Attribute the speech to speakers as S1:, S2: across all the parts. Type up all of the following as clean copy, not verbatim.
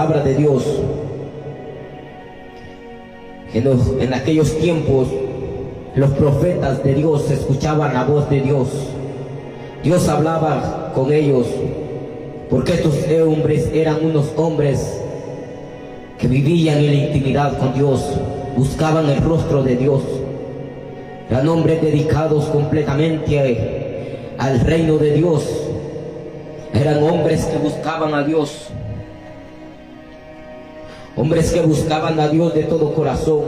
S1: palabra de Dios. En aquellos tiempos los profetas de Dios escuchaban la voz de Dios. Dios hablaba con ellos, porque estos hombres eran unos hombres que vivían en la intimidad con Dios, buscaban el rostro de Dios. Eran hombres dedicados completamente al reino de Dios. Eran hombres que buscaban a Dios. Hombres que buscaban a Dios de todo corazón.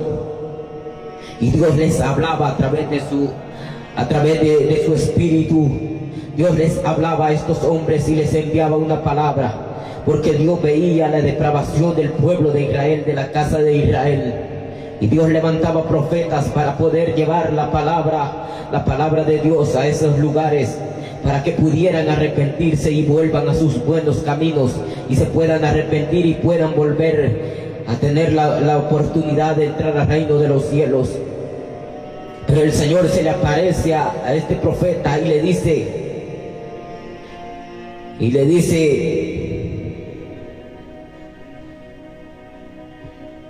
S1: Y Dios les hablaba a través de su espíritu. Dios les hablaba a estos hombres y les enviaba una palabra, porque Dios veía la depravación del pueblo de Israel, de la casa de Israel. Y Dios levantaba profetas para poder llevar la palabra de Dios a esos lugares, para que pudieran arrepentirse y vuelvan a sus buenos caminos, y se puedan arrepentir y puedan volver a tener la oportunidad de entrar al reino de los cielos. Pero el Señor se le aparece a este profeta y le dice,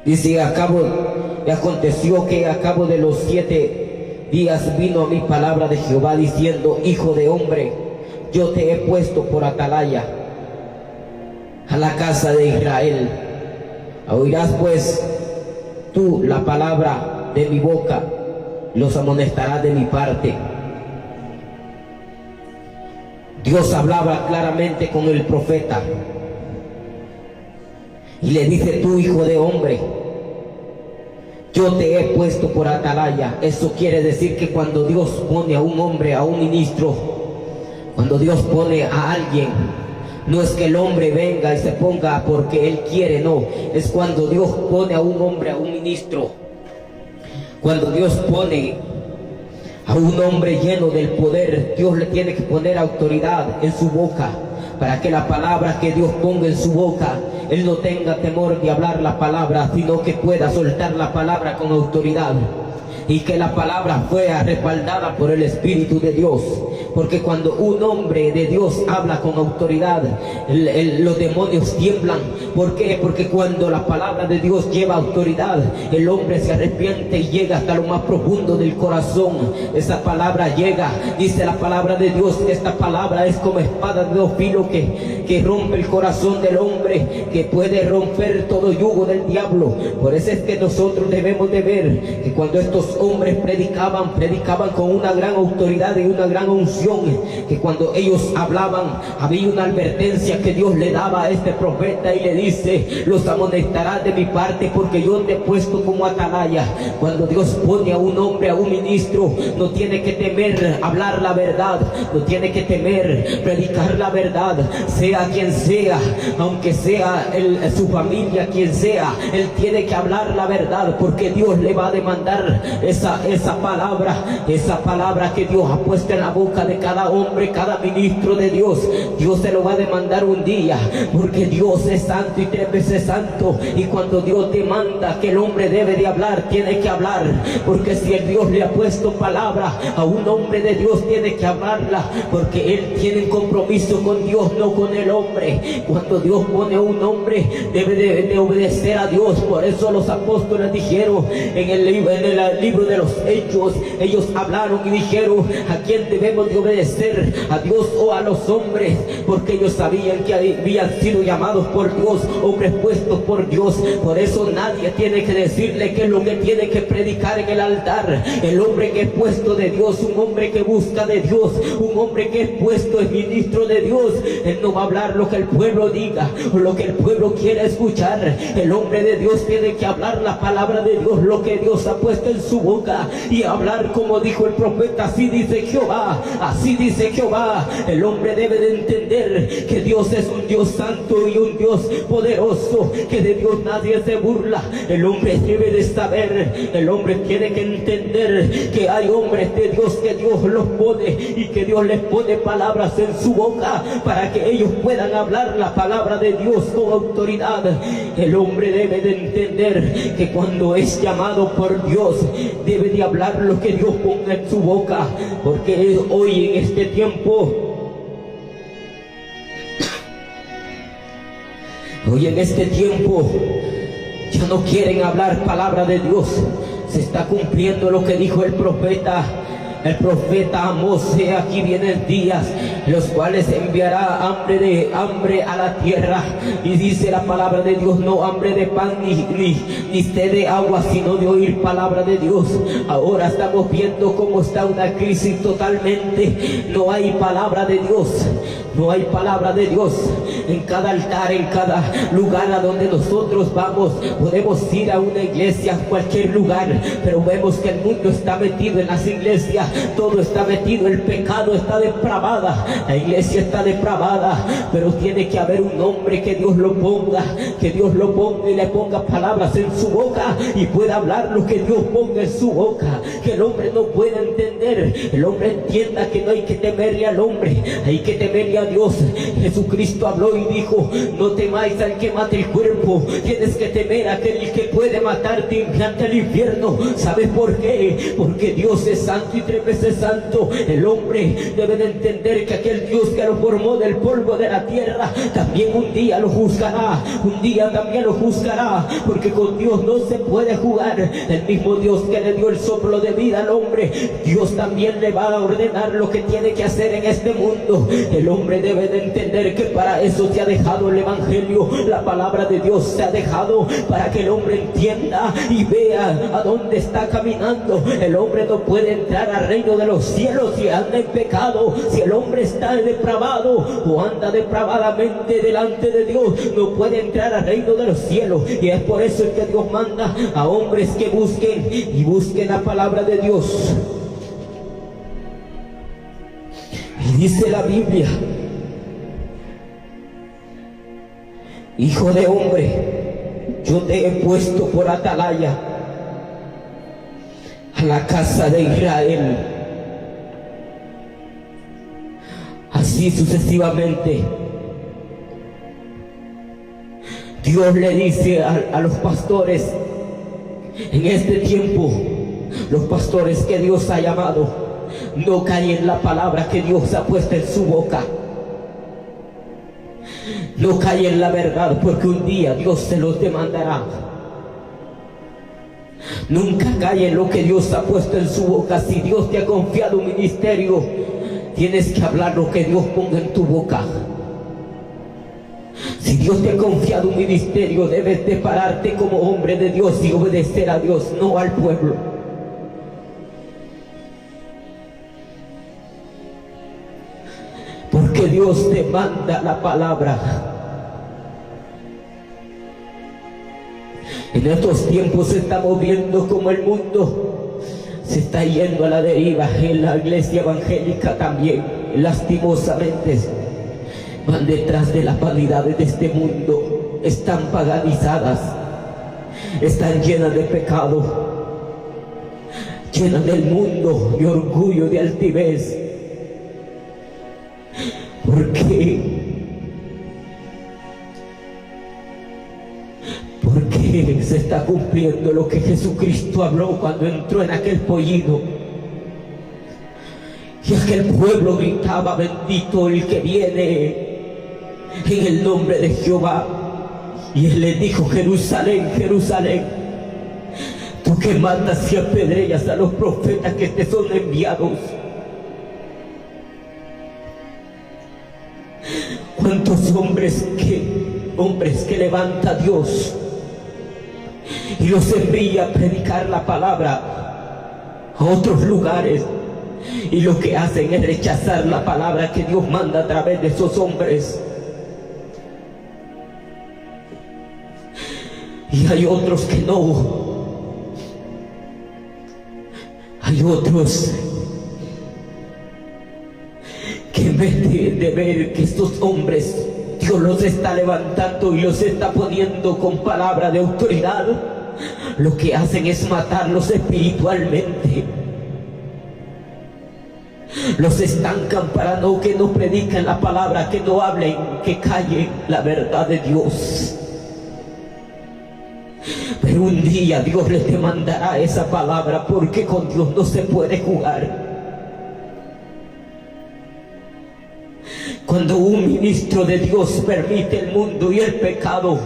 S1: y aconteció que a cabo de los 7 días vino a mí palabra de Jehová diciendo: hijo de hombre, yo te he puesto por atalaya a la casa de Israel. Oirás pues tú la palabra de mi boca, los amonestarás de mi parte. Dios hablaba claramente con el profeta y le dice: tú, hijo de hombre, yo te he puesto por atalaya. Eso quiere decir que cuando Dios pone a un hombre, a un ministro, cuando Dios pone a alguien, no es que el hombre venga y se ponga porque él quiere, no. Es cuando Dios pone a un hombre, a un ministro, cuando Dios pone a un hombre lleno del poder, Dios le tiene que poner autoridad en su boca, para que la palabra que Dios ponga en su boca, él no tenga temor de hablar la palabra, sino que pueda soltar la palabra con autoridad, y que la palabra fuera respaldada por el Espíritu de Dios. Porque cuando un hombre de Dios habla con autoridad, los demonios tiemblan. ¿Por qué? Porque cuando la palabra de Dios lleva autoridad, el hombre se arrepiente y llega hasta lo más profundo del corazón. Esa palabra llega, dice la palabra de Dios, esta palabra es como espada de dos filos que rompe el corazón del hombre, que puede romper todo yugo del diablo. Por eso es que nosotros debemos de ver que cuando estos hombres predicaban con una gran autoridad y una gran unción, que cuando ellos hablaban había una advertencia que Dios le daba a este profeta y le dice: los amonestarás de mi parte, porque yo te he puesto como atalaya. Cuando Dios pone a un hombre, a un ministro, no tiene que temer hablar la verdad, no tiene que temer predicar la verdad, sea quien sea, aunque sea su familia, quien sea, él tiene que hablar la verdad, porque Dios le va a demandar esa palabra que Dios ha puesto en la boca de cada hombre, cada ministro de Dios. Dios se lo va a demandar un día, porque Dios es santo y 3 veces santo. Y cuando Dios demanda que el hombre debe de hablar, tiene que hablar, porque si el Dios le ha puesto palabra a un hombre de Dios, tiene que hablarla, porque él tiene un compromiso con Dios, no con el hombre. Cuando Dios pone a un hombre, debe de obedecer a Dios. Por eso los apóstoles dijeron en el libro de los Hechos, ellos hablaron y dijeron: ¿a quién debemos de obedecer? ¿A Dios o a los hombres? Porque ellos sabían que habían sido llamados por Dios, hombres puestos por Dios. Por eso nadie tiene que decirle qué es lo que tiene que predicar en el altar. El hombre que es puesto de Dios, un hombre que busca de Dios, un hombre que es puesto, es ministro de Dios, él no va a hablar lo que el pueblo diga o lo que el pueblo quiere escuchar. El hombre de Dios tiene que hablar la palabra de Dios, lo que Dios ha puesto en su boca, y hablar como dijo el profeta: así dice Jehová, así dice Jehová. El hombre debe de entender que Dios es un Dios santo y un Dios poderoso, que de Dios nadie se burla. El hombre debe de saber, el hombre tiene que entender que hay hombres de Dios que Dios los pone, y que Dios les pone palabras en su boca para que ellos puedan hablar la palabra de Dios con autoridad. El hombre debe de entender que cuando es llamado por Dios, debe de hablar lo que Dios ponga en su boca, porque hoy en este tiempo Hoy en este tiempo ya no quieren hablar palabra de Dios. Se está cumpliendo lo que dijo el profeta Amós: aquí vienen días los cuales enviará hambre a la tierra. Y dice la palabra de Dios: no hambre de pan ni sed de agua, sino de oír palabra de Dios. Ahora estamos viendo cómo está una crisis totalmente. No hay palabra de Dios. No hay palabra de Dios. En cada altar, en cada lugar a donde nosotros vamos, podemos ir a una iglesia, a cualquier lugar, pero vemos que el mundo está metido en las iglesias. Todo está metido, el pecado está depravada, la iglesia está depravada, pero tiene que haber un hombre que Dios lo ponga y le ponga palabras en su boca y pueda hablar lo que Dios ponga en su boca. Que el hombre no pueda entender, el hombre entienda que no hay que temerle al hombre, hay que temerle a Dios. Jesucristo habló y dijo: no temáis al que mate el cuerpo, tienes que temer a aquel que puede matarte ante el infierno. ¿Sabes por qué? Porque Dios es santo y 3 veces santo. El hombre debe de entender que aquel Dios que lo formó del polvo de la tierra también un día lo juzgará, un día también lo juzgará, porque con Dios no se puede jugar. El mismo Dios que le dio el soplo de vida al hombre, Dios también le va a ordenar lo que tiene que hacer en este mundo. El hombre debe de entender que para eso se ha dejado el evangelio, la palabra de Dios se ha dejado para que el hombre entienda y vea a dónde está caminando. El hombre no puede entrar al reino de los cielos si anda en pecado. Si el hombre está depravado o anda depravadamente delante de Dios, no puede entrar al reino de los cielos. Y es por eso que Dios manda a hombres que busquen la palabra de Dios. Y dice la Biblia: hijo de hombre, yo te he puesto por atalaya a la casa de Israel. Así sucesivamente, Dios le dice a los pastores en este tiempo, los pastores que Dios ha llamado: no callen la palabra que Dios ha puesto en su boca. No callen la verdad, porque un día Dios se los demandará. Nunca callen lo que Dios ha puesto en su boca. Si Dios te ha confiado un ministerio, tienes que hablar lo que Dios ponga en tu boca. Si Dios te ha confiado un ministerio, debes de pararte como hombre de Dios y obedecer a Dios, no al pueblo. Porque Dios te manda la palabra. En estos tiempos estamos viendo como el mundo se está yendo a la deriva. En la iglesia evangélica también, lastimosamente, van detrás de las vanidades de este mundo. Están paganizadas, están llenas de pecado, llenas del mundo, de orgullo, de altivez. ¿Por qué? Porque se está cumpliendo lo que Jesucristo habló cuando entró en aquel pollino. Y aquel pueblo gritaba: bendito el que viene en el nombre de Jehová. Y él le dijo: Jerusalén, Jerusalén, tú que matas y apedreas a los profetas que te son enviados. ¿Cuántos hombres que levanta Dios y los envía a predicar la palabra a otros lugares, y lo que hacen es rechazar la palabra que Dios manda a través de esos hombres? Y hay otros que no. Hay otros que en vez de ver que estos hombres Dios los está levantando y los está poniendo con palabra de autoridad, lo que hacen es matarlos espiritualmente. Los estancan para que no prediquen la palabra, que no hablen, que callen la verdad de Dios. Pero un día Dios les demandará esa palabra, porque con Dios no se puede jugar. Cuando un ministro de Dios permite el mundo y el pecado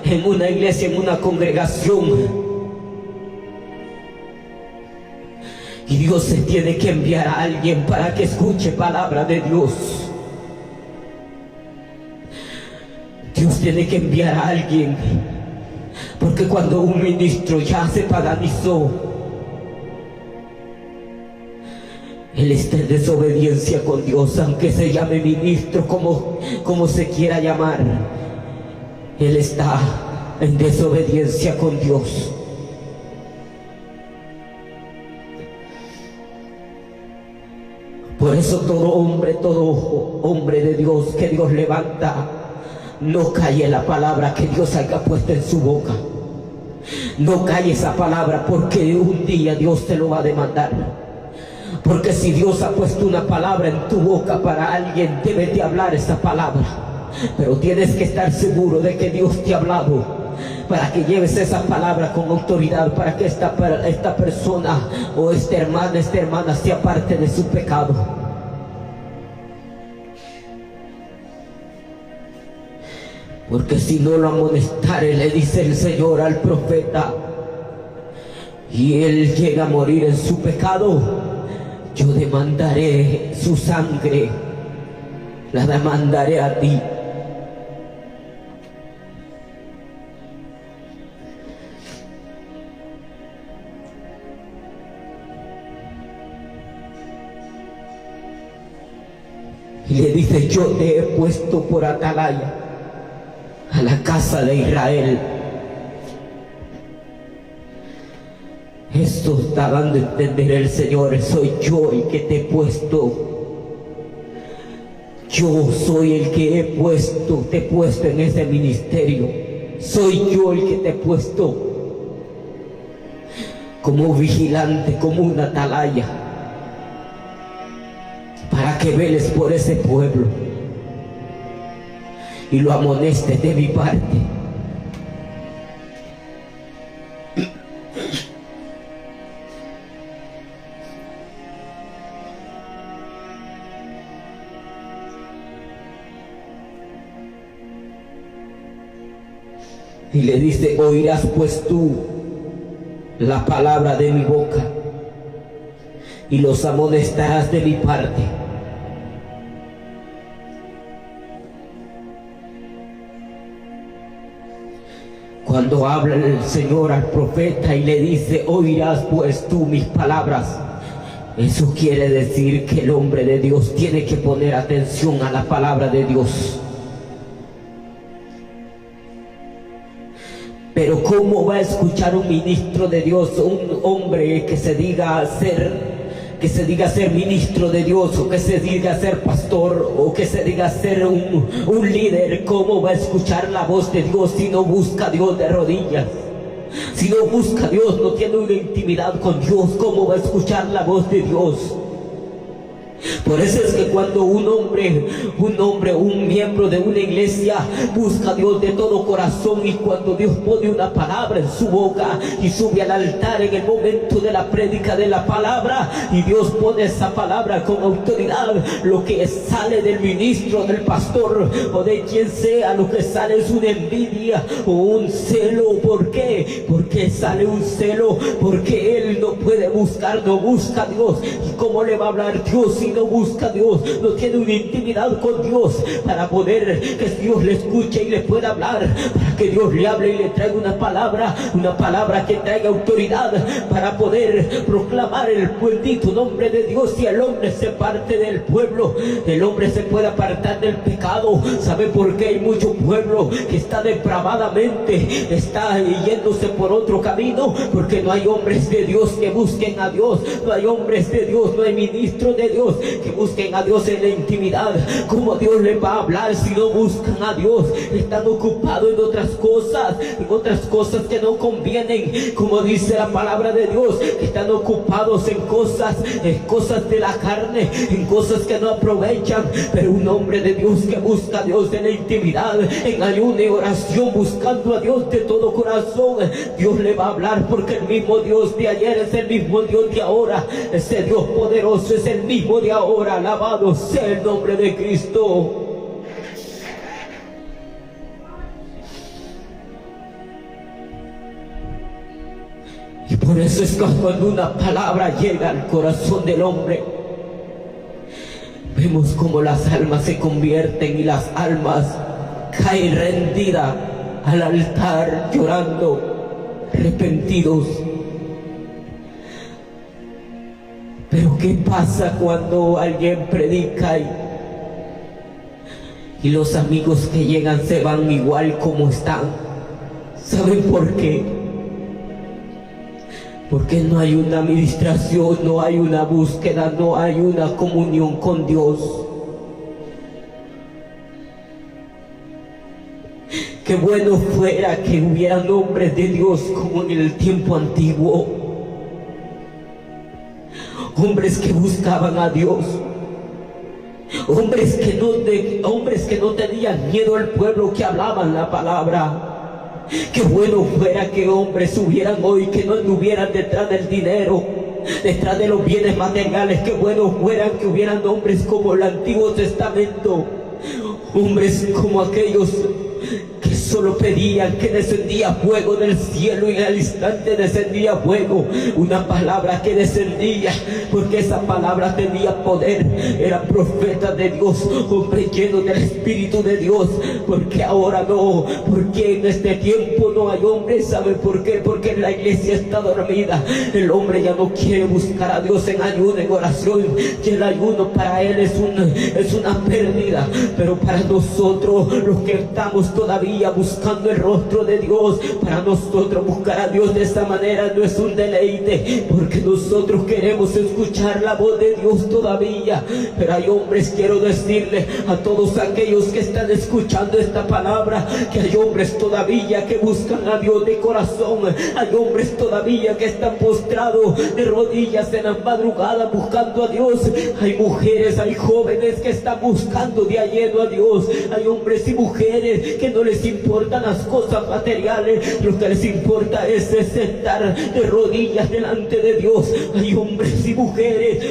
S1: en una iglesia, en una congregación, y Dios se tiene que enviar a alguien para que escuche palabra de Dios. Dios tiene que enviar a alguien, porque cuando un ministro ya se paganizó, él está en desobediencia con Dios, aunque se llame ministro, como se quiera llamar. Él está en desobediencia con Dios. Por eso todo hombre de Dios que Dios levanta, no calle la palabra que Dios haya puesto en su boca. No calle esa palabra, porque un día Dios te lo va a demandar. Porque si Dios ha puesto una palabra en tu boca para alguien, debes de hablar esa palabra. Pero tienes que estar seguro de que Dios te ha hablado, para que lleves esa palabra con autoridad, para que esta persona o esta hermana se aparte de su pecado. Porque si no lo amonestare, le dice el Señor al profeta, y él llega a morir en su pecado, yo demandaré su sangre, la demandaré a ti. Y le dice, yo te he puesto por atalaya a la casa de Israel. Esto está dando a entender el Señor: soy yo el que te he puesto. Yo soy el que te he puesto en ese ministerio. Soy yo el que te he puesto como vigilante, como una atalaya, para que veles por ese pueblo y lo amonestes de mi parte. Y le dice, oirás pues tú la palabra de mi boca y los amonestarás de mi parte. Cuando habla el Señor al profeta y le dice, oirás pues tú mis palabras, eso quiere decir que el hombre de Dios tiene que poner atención a la palabra de Dios. Pero ¿cómo va a escuchar un ministro de Dios, un hombre que se diga ser ministro de Dios, o que se diga ser pastor, o que se diga ser un líder? ¿Cómo va a escuchar la voz de Dios si no busca a Dios de rodillas? Si no busca a Dios, no tiene una intimidad con Dios, ¿cómo va a escuchar la voz de Dios? Por eso es que cuando un miembro de una iglesia busca a Dios de todo corazón, y cuando Dios pone una palabra en su boca y sube al altar en el momento de la prédica de la palabra, y Dios pone esa palabra con autoridad, lo que sale del ministro, del pastor o de quien sea, lo que sale es una envidia o un celo. ¿Por qué? Porque sale un celo, porque él no puede buscar, no busca a Dios. ¿Y cómo le va a hablar Dios si no busca a Dios? No tiene una intimidad con Dios para poder que Dios le escuche y le pueda hablar, para que Dios le hable y le traiga una palabra que traiga autoridad, para poder proclamar el bendito nombre de Dios. Y el hombre se parte del pueblo, el hombre se puede apartar del pecado. ¿Sabe por qué? Hay mucho pueblo que está depravadamente, está yéndose por otro camino, porque no hay hombres de Dios que busquen a Dios, no hay hombres de Dios, no hay ministros de Dios que busquen a Dios en la intimidad. ¿Cómo Dios les va a hablar si no buscan a Dios? Están ocupados en otras cosas que no convienen, como dice la palabra de Dios, que están ocupados en cosas de la carne, en cosas que no aprovechan. Pero un hombre de Dios que busca a Dios en la intimidad, en ayuno y oración, buscando a Dios de todo corazón, Dios le va a hablar, porque el mismo Dios de ayer es el mismo Dios de ahora. Ese Dios poderoso es el mismo de ahora. Alabado sea el nombre de Cristo. Y por eso es que cuando una palabra llega al corazón del hombre, vemos como las almas se convierten y las almas caen rendidas al altar llorando, arrepentidos. Pero ¿qué pasa cuando alguien predica y los amigos que llegan se van igual como están? ¿Saben por qué? Porque no hay una administración, no hay una búsqueda, no hay una comunión con Dios. Qué bueno fuera que hubieran hombres de Dios como en el tiempo antiguo. Hombres que buscaban a Dios. Hombres que no tenían miedo al pueblo, que hablaban la palabra. Qué bueno fuera que hombres hubieran hoy, que no anduvieran detrás del dinero, detrás de los bienes materiales. Qué bueno fuera que hubieran hombres como el Antiguo Testamento, hombres como aquellos que solo pedían que descendía fuego del cielo y al instante descendía fuego, una palabra que descendía, porque esa palabra tenía poder. Eran profetas de Dios, hombres llenos del Espíritu de Dios. Porque ahora no, porque en este tiempo no hay hombres. ¿Sabe por qué? Porque la iglesia está dormida. El hombre ya no quiere buscar a Dios en ayuno, en oración, y el ayuno para él es una pérdida. Pero para nosotros, los que estamos todavía buscando el rostro de Dios, para nosotros buscar a Dios de esta manera no es un deleite, porque nosotros queremos escuchar la voz de Dios todavía. Pero hay hombres, quiero decirle a todos aquellos que están escuchando esta palabra, que hay hombres todavía que buscan a Dios de corazón. Hay hombres todavía que están postrados de rodillas en las madrugadas buscando a Dios. Hay mujeres, hay jóvenes que están buscando de lleno a Dios. Hay hombres y mujeres que no les importan las cosas materiales, lo que les importa es sentar de rodillas delante de Dios. Hay hombres y mujeres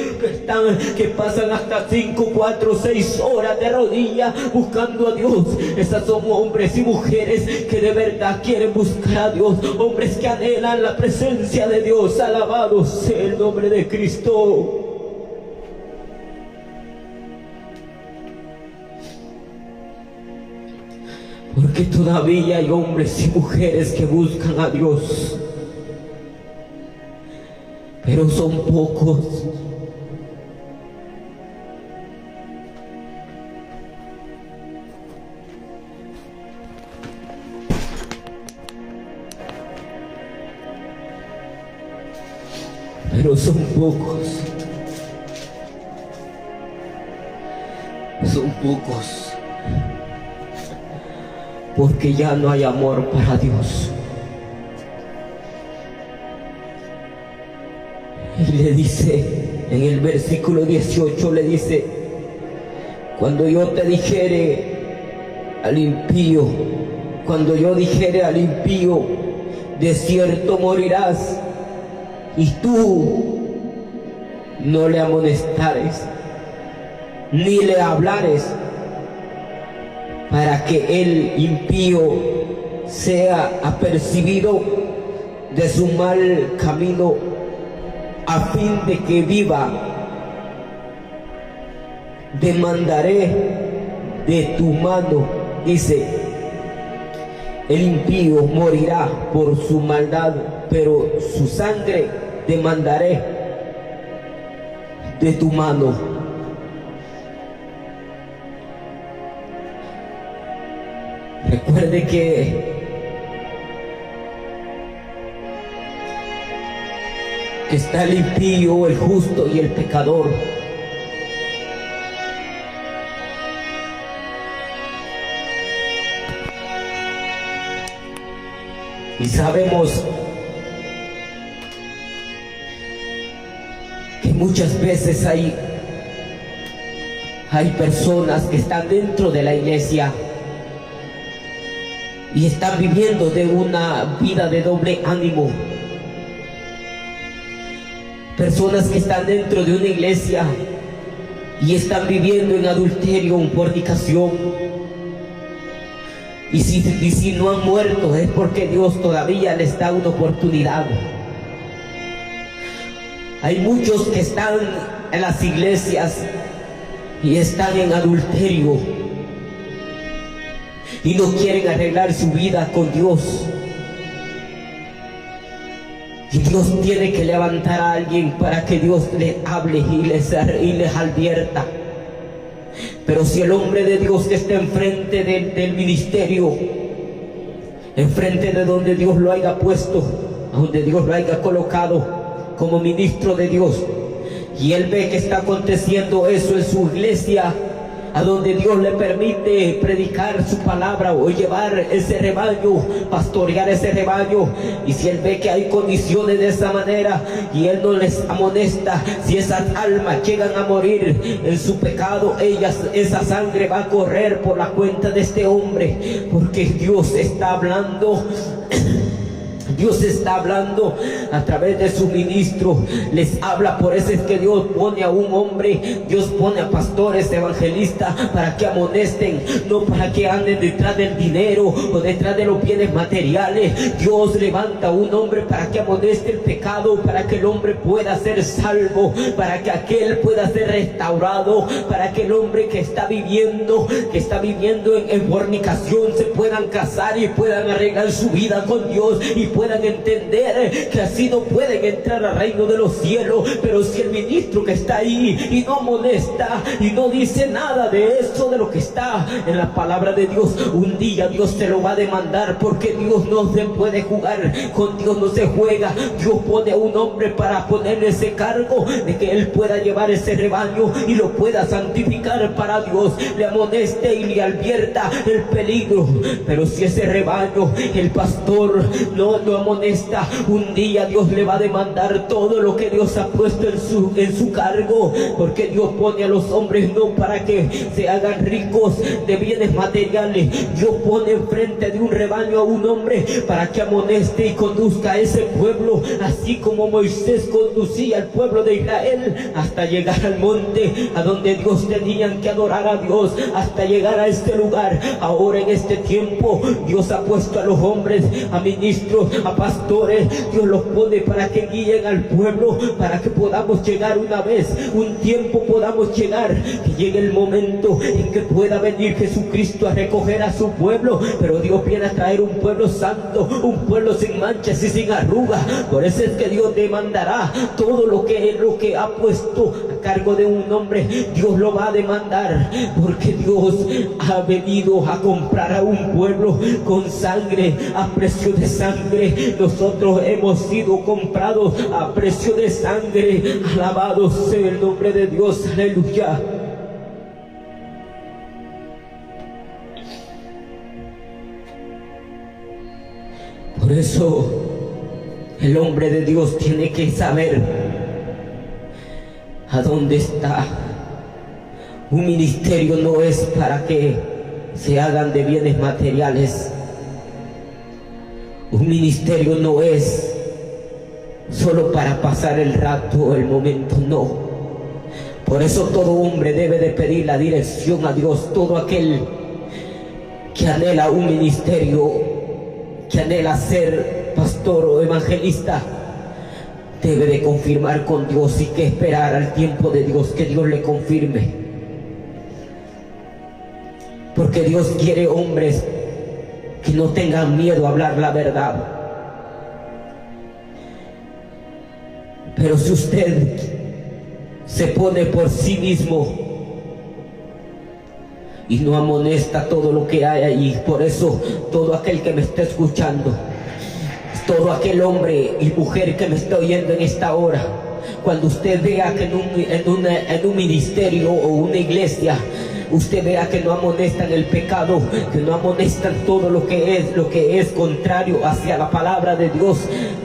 S1: que pasan hasta 5, 4, 6 horas de rodillas buscando a Dios. Esas son hombres y mujeres que de verdad quieren buscar a Dios, hombres que anhelan la presencia de Dios. Alabado sea el nombre de Cristo. Porque todavía hay hombres y mujeres que buscan a Dios, pero son pocos. Pero son pocos. Son pocos. Porque ya no hay amor para Dios. Y le dice en el versículo 18, le dice: cuando yo te dijere al impío, cuando yo dijere al impío, de cierto morirás, y tú no le amonestares, ni le hablares, para que el impío sea apercibido de su mal camino, a fin de que viva, demandaré de tu mano. Dice: el impío morirá por su maldad, pero su sangre demandaré de tu mano. Recuerde que está el impío, el justo y el pecador. Y sabemos que muchas veces hay personas que están dentro de la iglesia y están viviendo de una vida de doble ánimo. Personas que están dentro de una iglesia y están viviendo en adulterio, en fornicación. Y si no han muerto es porque Dios todavía les da una oportunidad. Hay muchos que están en las iglesias y están en adulterio y no quieren arreglar su vida con Dios. Y Dios tiene que levantar a alguien para que Dios les hable y les advierta. Pero si el hombre de Dios que está enfrente del ministerio, enfrente de donde Dios lo haya puesto, donde Dios lo haya colocado como ministro de Dios, y él ve que está aconteciendo eso en su iglesia, a donde Dios le permite predicar su palabra o llevar ese rebaño, pastorear ese rebaño, y si él ve que hay condiciones de esa manera y él no les amonesta, si esas almas llegan a morir en su pecado, esa sangre va a correr por la cuenta de este hombre, porque Dios está hablando. Dios está hablando a través de su ministro, les habla. Por eso es que Dios pone a un hombre, Dios pone a pastores, evangelistas, para que amonesten, no para que anden detrás del dinero o detrás de los bienes materiales. Dios levanta a un hombre para que amoneste el pecado, para que el hombre pueda ser salvo, para que aquel pueda ser restaurado, para que el hombre que está viviendo en fornicación se puedan casar y puedan arreglar su vida con Dios y puedan entender que así no pueden entrar al reino de los cielos. Pero si el ministro que está ahí y no molesta y no dice nada de eso, de lo que está en la palabra de Dios, un día Dios se lo va a demandar, porque Dios no se puede jugar, con Dios no se juega. Dios pone a un hombre para ponerle ese cargo de que él pueda llevar ese rebaño y lo pueda santificar para Dios, le amoneste y le advierta el peligro. Pero si ese rebaño, el pastor no amonesta, un día Dios le va a demandar todo lo que Dios ha puesto en su cargo, porque Dios pone a los hombres no para que se hagan ricos de bienes materiales. Dios pone enfrente de un rebaño a un hombre para que amoneste y conduzca a ese pueblo, así como Moisés conducía al pueblo de Israel hasta llegar al monte a donde Dios tenían que adorar a Dios, hasta llegar a este lugar. Ahora en este tiempo Dios ha puesto a los hombres, a ministros, a pastores, Dios los pone para que guíen al pueblo, para que podamos llegar una vez, un tiempo podamos llegar, que llegue el momento en que pueda venir Jesucristo a recoger a su pueblo. Pero Dios viene a traer un pueblo santo, un pueblo sin manchas y sin arrugas. Por eso es que Dios demandará todo lo que ha puesto a cargo de un hombre. Dios lo va a demandar, porque Dios ha venido a comprar a un pueblo con sangre, a precio de sangre. Nosotros hemos sido comprados a precio de sangre. Alabado sea el nombre de Dios, aleluya. Por eso el hombre de Dios tiene que saber a dónde está. Un ministerio no es para que se hagan de bienes materiales. Un ministerio no es solo para pasar el rato, el momento, no. Por eso todo hombre debe de pedir la dirección a Dios. Todo aquel que anhela un ministerio, que anhela ser pastor o evangelista, debe de confirmar con Dios y que esperar al tiempo de Dios, que Dios le confirme. Porque Dios quiere hombres que no tengan miedo a hablar la verdad. Pero si usted se pone por sí mismo y no amonesta todo lo que hay allí, por eso todo aquel que me está escuchando, todo aquel hombre y mujer que me está oyendo en esta hora, cuando usted vea que en un ministerio o una iglesia usted vea que no amonestan el pecado, que no amonestan todo lo que es contrario hacia la palabra de Dios,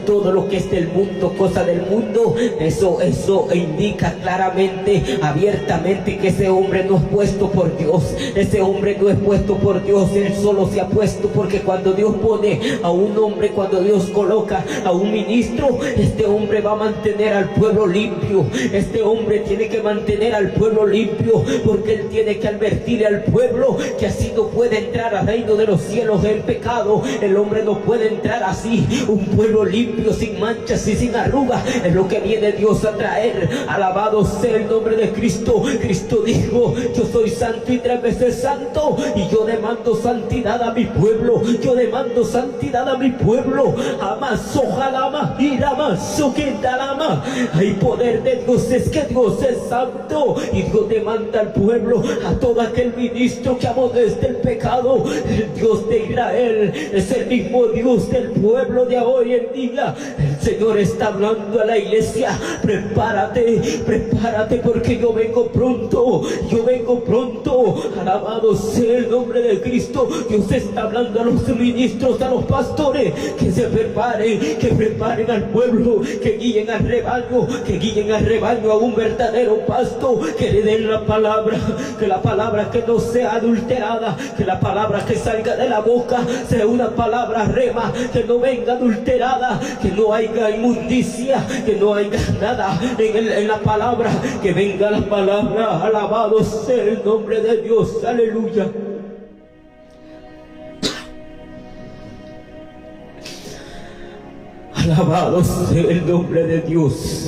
S1: todo lo que es del mundo, cosa del mundo, eso indica claramente, abiertamente, que ese hombre no es puesto por Dios. Ese hombre no es puesto por Dios, él solo se ha puesto porque cuando Dios pone a un hombre, cuando Dios coloca a un ministro, este hombre va a mantener al pueblo limpio. Este hombre tiene que mantener al pueblo limpio, porque él tiene que advertirle al pueblo que así no puede entrar al reino de los cielos el pecado. El hombre no puede entrar así. Un pueblo limpio, sin manchas y sin arrugas, es lo que viene Dios a traer. Alabado sea el nombre de Cristo. Cristo dijo: yo soy santo y 3 veces santo, y yo demando santidad a mi pueblo. Yo demando santidad a mi pueblo. Amas, ojalá más, irá más, o que dará más. Hay poder de Dios, es que Dios es santo, y Dios demanda al pueblo, a todo aquel ministro que amoneste el pecado. El Dios de Israel es el mismo Dios del pueblo de hoy en día. El Señor está hablando a la iglesia: prepárate, prepárate, porque yo vengo pronto, yo vengo pronto. Alabado sea el nombre de Cristo. Dios está hablando a los ministros, a los pastores, que se preparen, que preparen al pueblo, que guíen al rebaño, que guíen al rebaño a un verdadero pasto, que le den la palabra, que la palabra que no sea adulterada, que la palabra que salga de la boca sea una palabra rema, que no venga adulterada, que no haya inmundicia, que no haya nada en la palabra, que venga la palabra. Alabado sea el nombre de Dios, aleluya. Alabado sea el nombre de Dios.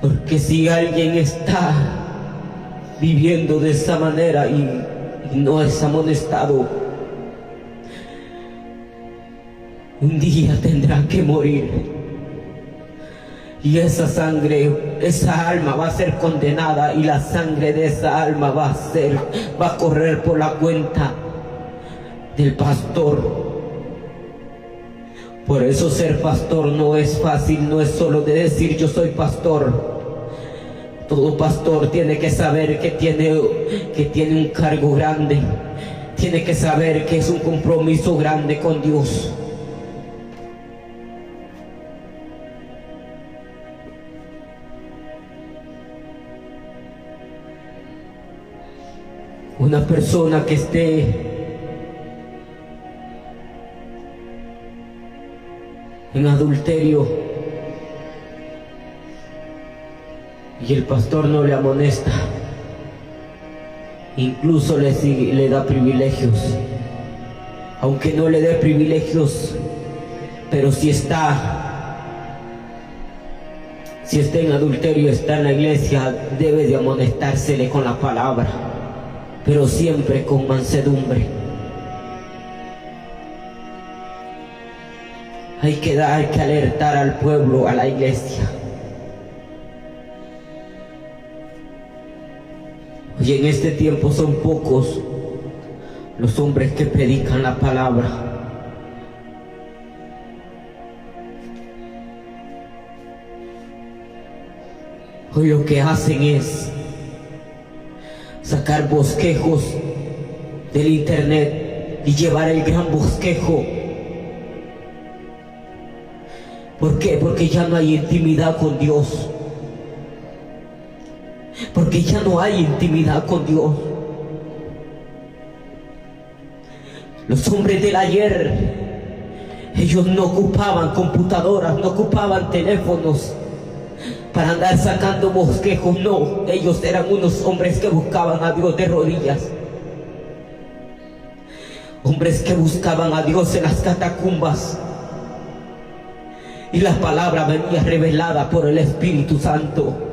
S1: Porque si alguien está viviendo de esa manera y no es amonestado, un día tendrá que morir. Y esa sangre, esa alma va a ser condenada, y la sangre de esa alma va a correr por la cuenta del pastor. Por eso ser pastor no es fácil, no es solo de decir yo soy pastor. Todo pastor tiene que saber que tiene un cargo grande, tiene que saber que es un compromiso grande con Dios. Una persona que esté en adulterio y el pastor no le amonesta, incluso le da privilegios, aunque no le dé privilegios, pero si está en adulterio, está en la iglesia, debe de amonestársele con la palabra, pero siempre con mansedumbre. Hay que alertar al pueblo, a la iglesia. Y en este tiempo son pocos los hombres que predican la palabra. Hoy lo que hacen es sacar bosquejos del internet y llevar el gran bosquejo. ¿Por qué? Porque ya no hay intimidad con Dios. Porque ya no hay intimidad con Dios. Los hombres del ayer, ellos no ocupaban computadoras, no ocupaban teléfonos para andar sacando bosquejos, no. Ellos eran unos hombres que buscaban a Dios de rodillas. Hombres que buscaban a Dios en las catacumbas. Y la palabra venía revelada por el Espíritu Santo.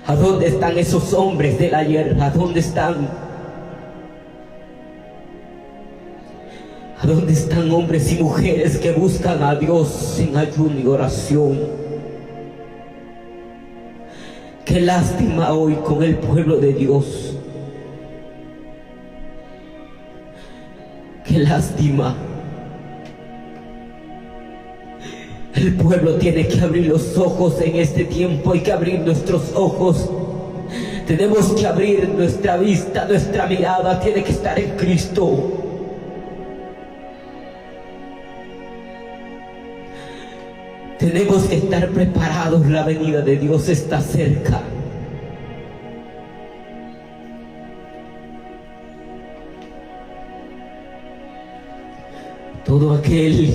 S1: ¿A dónde están esos hombres del ayer? ¿A dónde están? ¿A dónde están hombres y mujeres que buscan a Dios en ayuno y oración? Qué lástima hoy con el pueblo de Dios. Qué lástima. El pueblo tiene que abrir los ojos en este tiempo. Hay que abrir nuestros ojos. Tenemos que abrir nuestra vista, nuestra mirada tiene que estar en Cristo. Tenemos que estar preparados. La venida de Dios está cerca. Todo aquel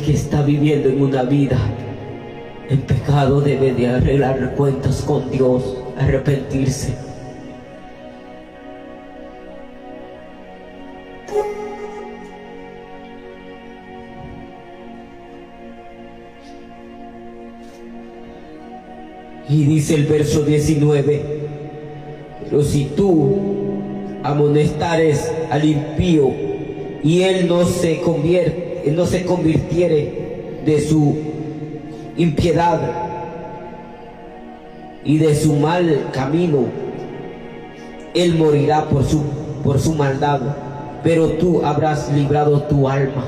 S1: que está viviendo en una vida en pecado debe de arreglar cuentas con Dios, arrepentirse. Y dice el verso 19: pero si tú amonestares al impío y él no se convirtiere de su impiedad y de su mal camino, él morirá por su maldad, pero tú habrás librado tu alma.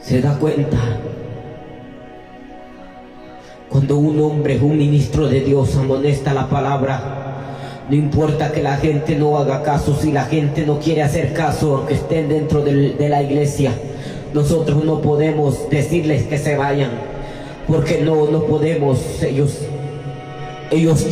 S1: ¿Se da cuenta? Cuando un hombre, un ministro de Dios amonesta la palabra, no importa que la gente no haga caso, si la gente no quiere hacer caso, aunque estén dentro de la iglesia, nosotros no podemos decirles que se vayan, porque no podemos. Ellos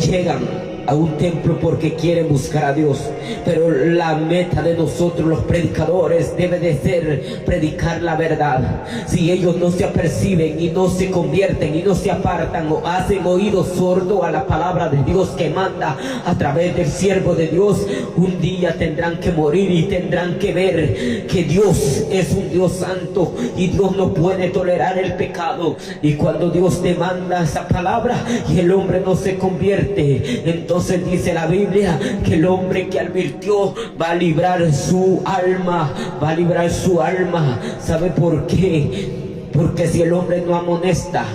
S1: llegan a un templo porque quieren buscar a Dios, pero la meta de nosotros los predicadores debe de ser predicar la verdad. Si ellos no se aperciben y no se convierten y no se apartan o hacen oído sordo a la palabra de Dios que manda a través del siervo de Dios, un día tendrán que morir y tendrán que ver que Dios es un Dios santo y Dios no puede tolerar el pecado. Y cuando Dios demanda esa palabra y el hombre no se convierte, entonces dice la Biblia que el hombre que advirtió va a librar su alma, va a librar su alma. ¿Sabe por qué? Porque si el hombre no amonesta,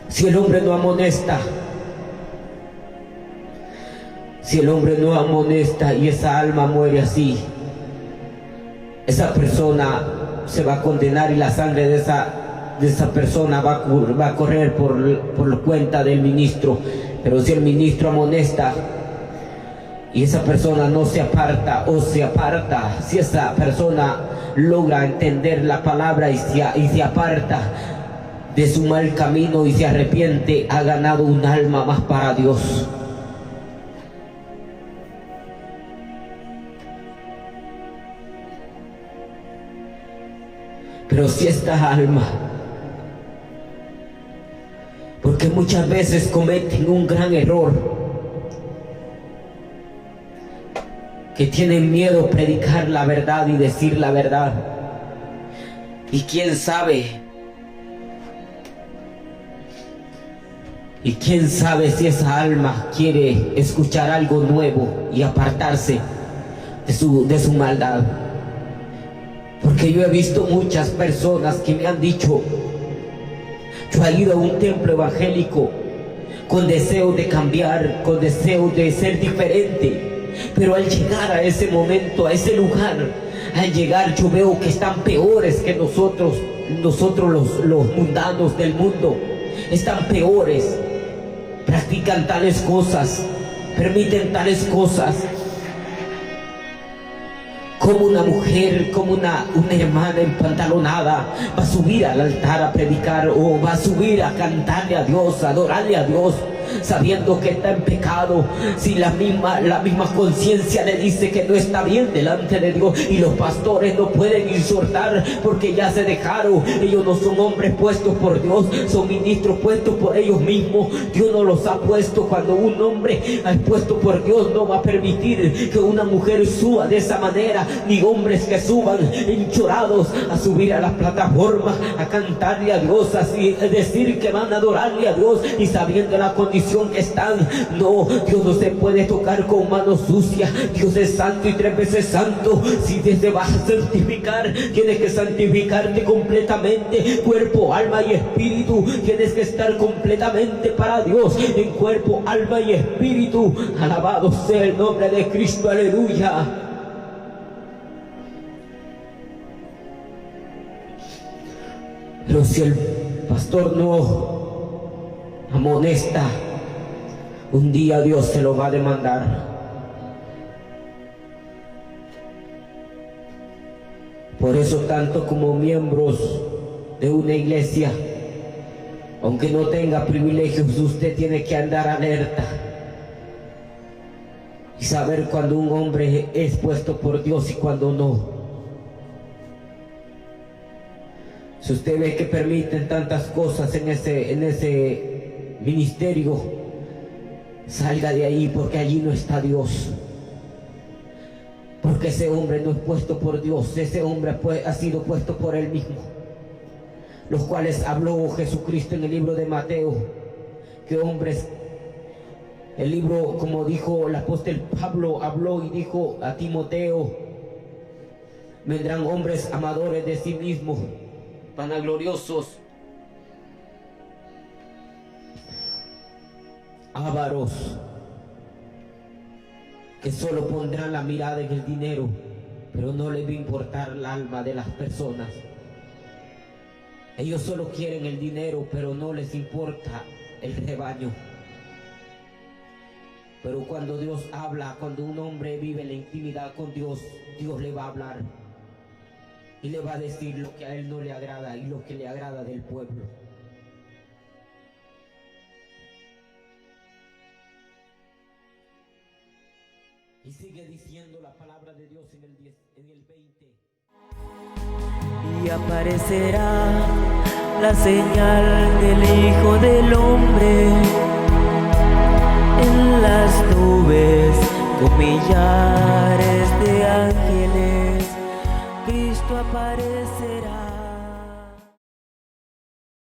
S1: si el hombre no amonesta y esa alma muere así, esa persona se va a condenar y la sangre de esa persona va a correr por cuenta del ministro. Pero si el ministro amonesta y esa persona no se aparta o se aparta, si esa persona logra entender la palabra y se aparta de su mal camino y se arrepiente, ha ganado un alma más para Dios. Pero si esta alma, porque muchas veces cometen un gran error, que tienen miedo a predicar la verdad y decir la verdad. Y quién sabe si esa alma quiere escuchar algo nuevo y apartarse de su maldad. Porque yo he visto muchas personas que me han dicho: yo he ido a un templo evangélico con deseo de cambiar, con deseo de ser diferente, pero al llegar a ese momento, a ese lugar, al llegar yo veo que están peores que nosotros los mundanos del mundo. Están peores, practican tales cosas, permiten tales cosas. Como una mujer, como una hermana empantalonada va a subir al altar a predicar, o va a subir a cantarle a Dios, a adorarle a Dios, sabiendo que está en pecado, si la misma conciencia le dice que no está bien delante de Dios? Y los pastores no pueden exhortar porque ya se dejaron. Ellos no son hombres puestos por Dios, son ministros puestos por ellos mismos. Dios no los ha puesto. Cuando un hombre es puesto por Dios, no va a permitir que una mujer suba de esa manera, ni hombres que suban enchorados a subir a las plataformas a cantarle a Dios, así decir que van a adorarle a Dios y sabiendo la condición que están. No, Dios no se puede tocar con manos sucias. Dios es santo y 3 veces santo. Si te vas a santificar, tienes que santificarte completamente, cuerpo, alma y espíritu. Tienes que estar completamente para Dios, en cuerpo, alma y espíritu. Alabado sea el nombre de Cristo, aleluya. Pero si el pastor no amonesta, un día Dios se lo va a demandar. Por eso, tanto como miembros de una iglesia, aunque no tenga privilegios, usted tiene que andar alerta y saber cuando un hombre es puesto por Dios y cuando no. Si usted ve que permiten tantas cosas en ese ministerio, salga de ahí, porque allí no está Dios. Porque ese hombre no es puesto por Dios, ese hombre ha sido puesto por él mismo. Los cuales habló Jesucristo en el libro de Mateo, que hombres, el libro, como dijo el apóstol Pablo, habló y dijo a Timoteo, vendrán hombres amadores de sí mismos, vanagloriosos, ávaros, que solo pondrán la mirada en el dinero, pero no les va a importar el alma de las personas. Ellos solo quieren el dinero, pero no les importa el rebaño. Pero cuando Dios habla, cuando un hombre vive en la intimidad con Dios, Dios le va a hablar y le va a decir lo que a él no le agrada y lo que le agrada del pueblo. Y sigue diciendo la palabra de Dios en el 20.
S2: Y aparecerá la señal del Hijo del Hombre en las nubes con millares de ángeles. Cristo aparece